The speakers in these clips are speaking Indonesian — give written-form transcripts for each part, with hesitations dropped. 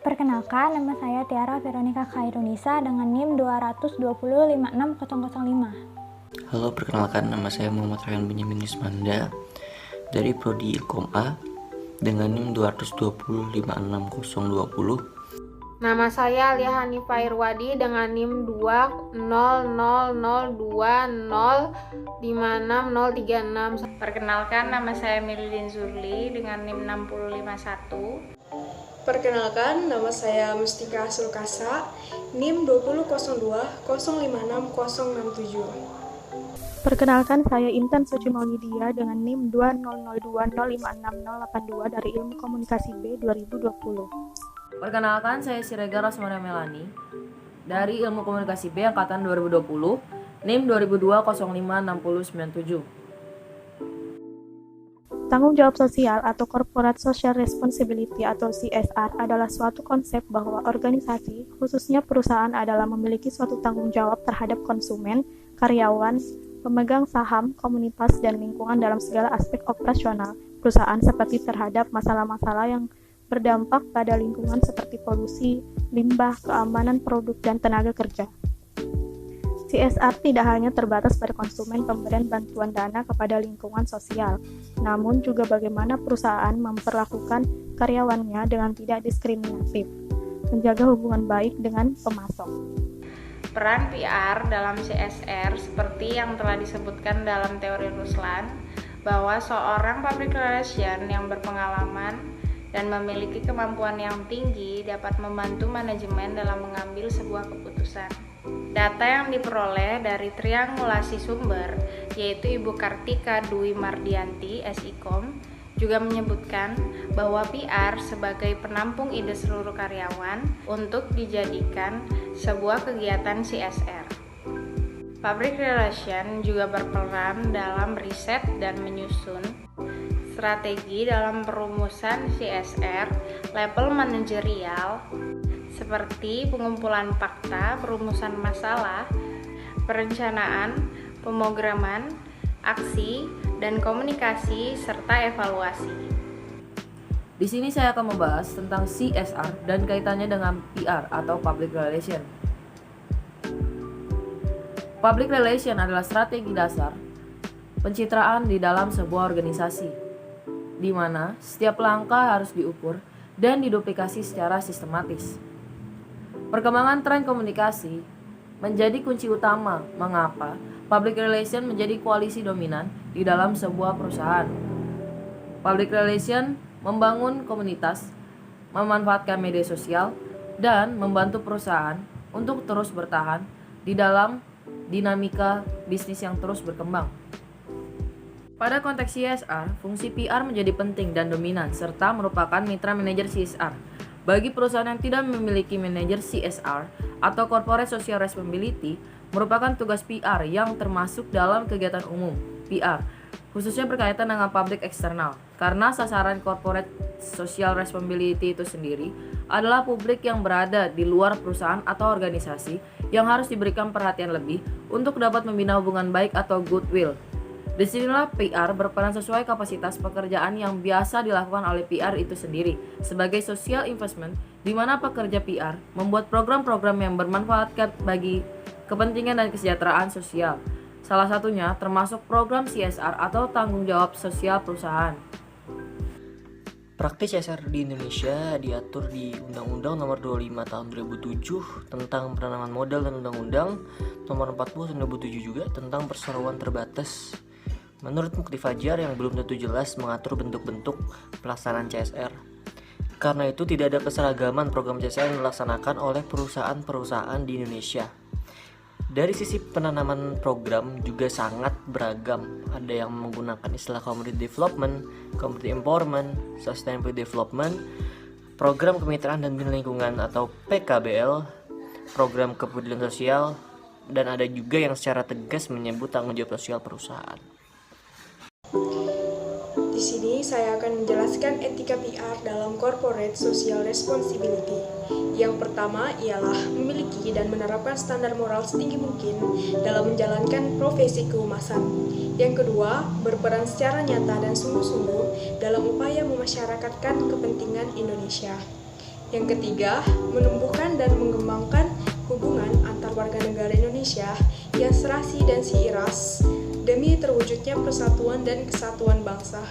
Perkenalkan, nama saya Tiara Veronica Khairunisa dengan NIM 220566005. Halo, perkenalkan nama saya Muhammad Ryan Benyamin Yusmanda dari Prodi Ilkom A dengan NIM 220566020. Nama saya Alia Hanifah Irwadi dengan NIM 20000205636. Perkenalkan, nama saya Milidin Zurli dengan NIM 60551. Perkenalkan, nama saya Mustika Sulkasa, NIM 20020560067. Perkenalkan, saya Intan Suci Maulidia dengan NIM 20020566082 dari Ilmu Komunikasi B 2020. Perkenalkan, saya Siregar Rosmana Melani dari Ilmu Komunikasi B Angkatan 2020, NIM 2002056097. Tanggung jawab sosial atau Corporate Social Responsibility atau CSR adalah suatu konsep bahwa organisasi, khususnya perusahaan, adalah memiliki suatu tanggung jawab terhadap konsumen, karyawan, pemegang saham, komunitas, dan lingkungan dalam segala aspek operasional perusahaan seperti terhadap masalah-masalah yang berdampak pada lingkungan seperti polusi, limbah, keamanan produk, dan tenaga kerja. CSR tidak hanya terbatas pada konsumen pemberian bantuan dana kepada lingkungan sosial, namun juga bagaimana perusahaan memperlakukan karyawannya dengan tidak diskriminatif, menjaga hubungan baik dengan pemasok. Peran PR dalam CSR seperti yang telah disebutkan dalam teori Ruslan, bahwa seorang public relation yang berpengalaman dan memiliki kemampuan yang tinggi dapat membantu manajemen dalam mengambil sebuah keputusan. Data yang diperoleh dari triangulasi sumber, yaitu Ibu Kartika Dwi Mardianti, SIKOM, juga menyebutkan bahwa PR sebagai penampung ide seluruh karyawan untuk dijadikan sebuah kegiatan CSR. Public Relation juga berperan dalam riset dan menyusun strategi dalam perumusan CSR level manajerial seperti pengumpulan fakta, perumusan masalah, perencanaan, pemrograman, aksi, dan komunikasi serta evaluasi. Di sini saya akan membahas tentang CSR dan kaitannya dengan PR atau Public Relation. Public Relation adalah strategi dasar pencitraan di dalam sebuah organisasi, di mana setiap langkah harus diukur dan diduplikasi secara sistematis. Perkembangan tren komunikasi menjadi kunci utama mengapa public relation menjadi koalisi dominan di dalam sebuah perusahaan. Public relation membangun komunitas, memanfaatkan media sosial, dan membantu perusahaan untuk terus bertahan di dalam dinamika bisnis yang terus berkembang. Pada konteks CSR, fungsi PR menjadi penting dan dominan serta merupakan mitra manajer CSR. Bagi perusahaan yang tidak memiliki manajer CSR atau Corporate Social Responsibility, merupakan tugas PR yang termasuk dalam kegiatan umum PR, khususnya berkaitan dengan publik eksternal. Karena sasaran Corporate Social Responsibility itu sendiri adalah publik yang berada di luar perusahaan atau organisasi yang harus diberikan perhatian lebih untuk dapat membina hubungan baik atau goodwill. Disinilah PR berperan sesuai kapasitas pekerjaan yang biasa dilakukan oleh PR itu sendiri sebagai social investment, di mana pekerja PR membuat program-program yang bermanfaat bagi kepentingan dan kesejahteraan sosial. Salah satunya termasuk program CSR atau tanggung jawab sosial perusahaan. Praktik CSR di Indonesia diatur di Undang-Undang Nomor 25 Tahun 2007 tentang penanaman modal dan Undang-Undang Nomor 40 Tahun 2007 juga tentang perseroan terbatas. Menurut Mukti Fajar yang belum tentu jelas mengatur bentuk-bentuk pelaksanaan CSR. Karena itu tidak ada keseragaman program CSR yang dilaksanakan oleh perusahaan-perusahaan di Indonesia. Dari sisi penanaman program juga sangat beragam. Ada yang menggunakan istilah community development, community empowerment, sustainable development, program kemitraan dan bina lingkungan atau PKBL, program kepedulian sosial, dan ada juga yang secara tegas menyebut tanggung jawab sosial perusahaan. Di sini saya akan menjelaskan etika PR dalam Corporate Social Responsibility. Yang pertama ialah memiliki dan menerapkan standar moral setinggi mungkin dalam menjalankan profesi kehumasan. Yang kedua, berperan secara nyata dan sungguh-sungguh dalam upaya memasyarakatkan kepentingan Indonesia. Yang ketiga, menumbuhkan dan mengembangkan hubungan antar warga negara Indonesia yang serasi dan seiras demi terwujudnya persatuan dan kesatuan bangsa.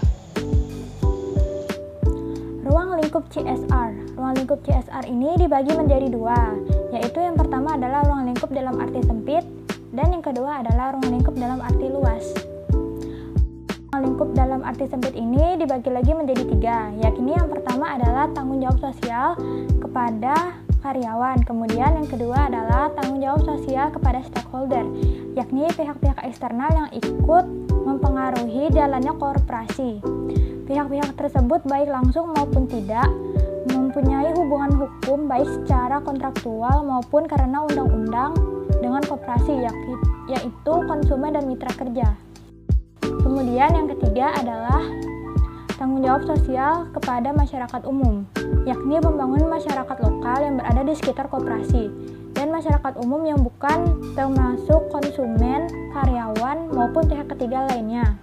Ruang lingkup CSR. Ruang lingkup CSR ini dibagi menjadi dua, yaitu yang pertama adalah ruang lingkup dalam arti sempit, dan yang kedua adalah ruang lingkup dalam arti luas. Ruang lingkup dalam arti sempit ini dibagi lagi menjadi tiga, yakni yang pertama adalah tanggung jawab sosial kepada karyawan, kemudian yang kedua adalah tanggung jawab sosial kepada stakeholder, yakni pihak-pihak eksternal yang ikut mempengaruhi jalannya korporasi. Pihak-pihak tersebut baik langsung maupun tidak mempunyai hubungan hukum baik secara kontraktual maupun karena undang-undang dengan koperasi, yaitu konsumen dan mitra kerja. Kemudian yang ketiga adalah tanggung jawab sosial kepada masyarakat umum, yakni membangun masyarakat lokal yang berada di sekitar koperasi dan masyarakat umum yang bukan termasuk konsumen, karyawan, maupun pihak ketiga lainnya.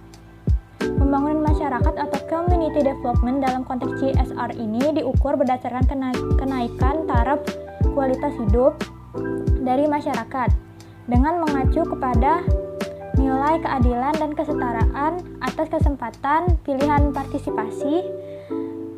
Pembangunan masyarakat atau community development dalam konteks CSR ini diukur berdasarkan kenaikan taraf kualitas hidup dari masyarakat dengan mengacu kepada nilai keadilan dan kesetaraan atas kesempatan, pilihan partisipasi,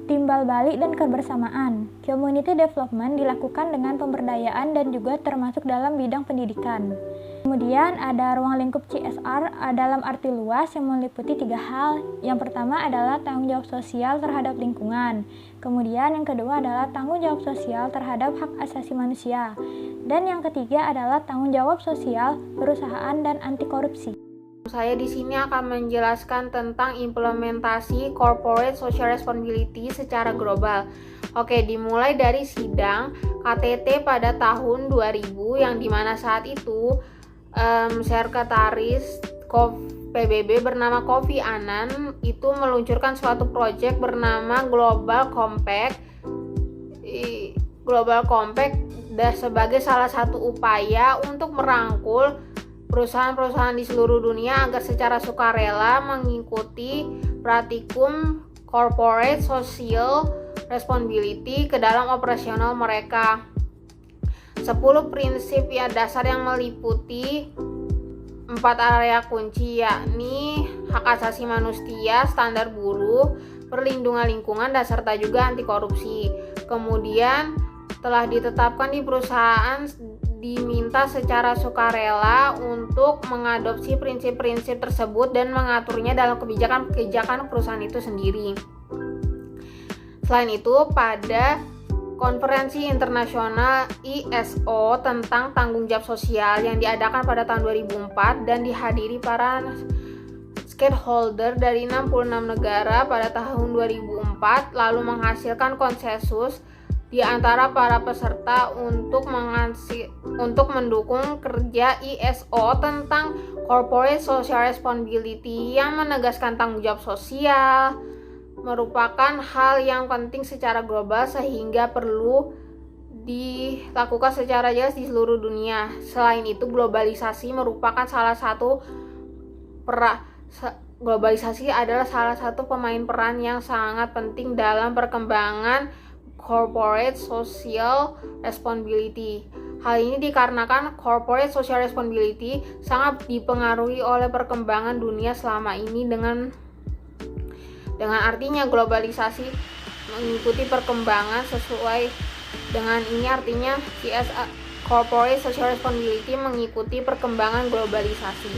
timbal balik, dan kebersamaan. Community development dilakukan dengan pemberdayaan dan juga termasuk dalam bidang pendidikan. Kemudian ada ruang lingkup CSR dalam arti luas yang meliputi tiga hal. Yang pertama adalah tanggung jawab sosial terhadap lingkungan. Kemudian yang kedua adalah tanggung jawab sosial terhadap hak asasi manusia. Dan yang ketiga adalah tanggung jawab sosial perusahaan dan anti korupsi. Saya di sini akan menjelaskan tentang implementasi corporate social responsibility secara global. Oke, dimulai dari sidang KTT pada tahun 2000 yang dimana saat itu Sekretaris PBB bernama Kofi Annan itu meluncurkan suatu proyek bernama Global Compact. Global Compact sebagai salah satu upaya untuk merangkul perusahaan-perusahaan di seluruh dunia agar secara sukarela mengikuti praktikum corporate social responsibility ke dalam operasional mereka. 10 prinsip dasar yang meliputi 4 area kunci, yakni hak asasi manusia, standar buruh, perlindungan lingkungan, dan serta juga anti korupsi. Kemudian telah ditetapkan di perusahaan diminta secara sukarela untuk mengadopsi prinsip-prinsip tersebut dan mengaturnya dalam kebijakan perusahaan itu sendiri. Selain itu, pada Konferensi Internasional ISO tentang Tanggung Jawab Sosial yang diadakan pada tahun 2004 dan dihadiri para stakeholder dari 66 negara pada tahun 2004, lalu menghasilkan konsensus di antara para peserta untuk mendukung kerja ISO tentang Corporate Social Responsibility yang menegaskan tanggung jawab sosial merupakan hal yang penting secara global sehingga perlu dilakukan secara jelas di seluruh dunia. Selain itu, globalisasi adalah salah satu pemain peran yang sangat penting dalam perkembangan corporate social responsibility. Hal ini dikarenakan corporate social responsibility sangat dipengaruhi oleh perkembangan dunia selama ini dengan artinya globalisasi mengikuti perkembangan sesuai dengan ini artinya CSR corporate social responsibility mengikuti perkembangan globalisasi.